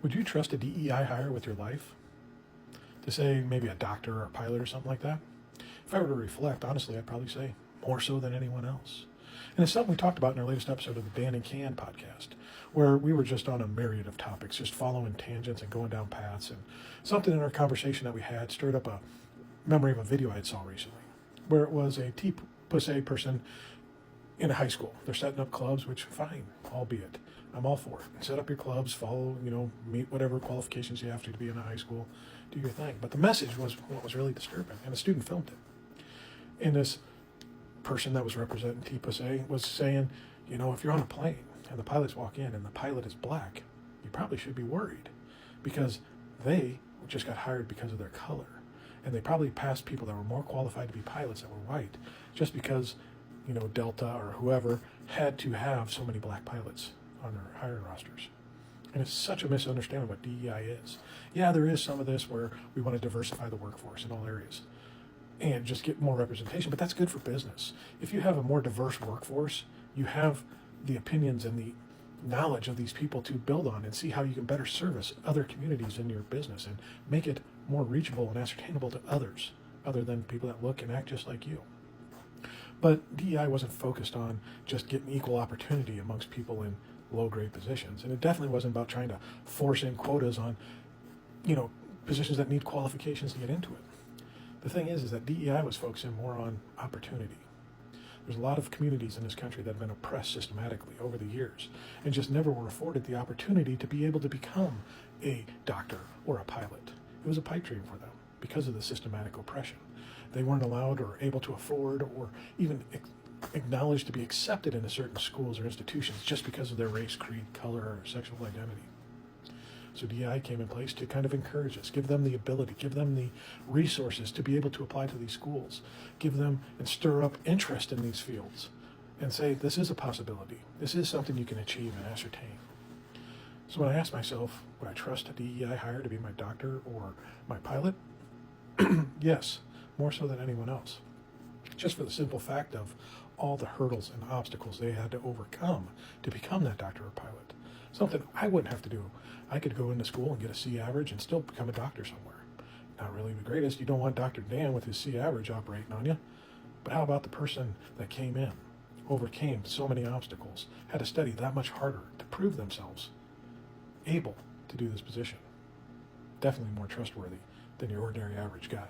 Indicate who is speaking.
Speaker 1: Would you trust a DEI hire with your life? To say maybe a doctor or a pilot or something like that? If I were to reflect, honestly, I'd probably say more so than anyone else. And it's something we talked about in our latest episode of the Dan and Can podcast, where we were just on a myriad of topics, just following tangents and going down paths. And something in our conversation that we had stirred up a memory of a video I had saw recently, where it was a T-pussy person in a high school. They're setting up clubs, which fine, albeit. I'm all for it. Set up your clubs, follow, meet whatever qualifications you have to be in a high school, do your thing. But the message was what was really disturbing, and a student filmed it. And this person that was representing T-pussy was saying, if you're on a plane and the pilots walk in and the pilot is black, you probably should be worried because they just got hired because of their color. And they probably passed people that were more qualified to be pilots that were white just because Delta or whoever had to have so many black pilots on their hiring rosters. And it's such a misunderstanding of what DEI is. Yeah, there is some of this where we want to diversify the workforce in all areas and just get more representation, but that's good for business. If you have a more diverse workforce, you have the opinions and the knowledge of these people to build on and see how you can better service other communities in your business and make it more reachable and ascertainable to others, other than people that look and act just like you. But DEI wasn't focused on just getting equal opportunity amongst people in low-grade positions. And it definitely wasn't about trying to force in quotas on, positions that need qualifications to get into it. The thing is that DEI was focusing more on opportunity. There's a lot of communities in this country that have been oppressed systematically over the years and just never were afforded the opportunity to be able to become a doctor or a pilot. It was a pipe dream for them because of the systematic oppression. They weren't allowed or able to afford or even acknowledged to be accepted into certain schools or institutions just because of their race, creed, color, or sexual identity. So DEI came in place to kind of encourage us, give them the ability, give them the resources to be able to apply to these schools, give them and stir up interest in these fields and say, this is a possibility. This is something you can achieve and ascertain. So when I asked myself, would I trust a DEI hire to be my doctor or my pilot? Yes, more so than anyone else. Just for the simple fact of all the hurdles and obstacles they had to overcome to become that doctor or pilot. Something I wouldn't have to do. I could go into school and get a C average and still become a doctor somewhere. Not really the greatest. You don't want Dr. Dan with his C average operating on you. But how about the person that came in, overcame so many obstacles, had to study that much harder to prove themselves able to do this position? Definitely more trustworthy than your ordinary average guy.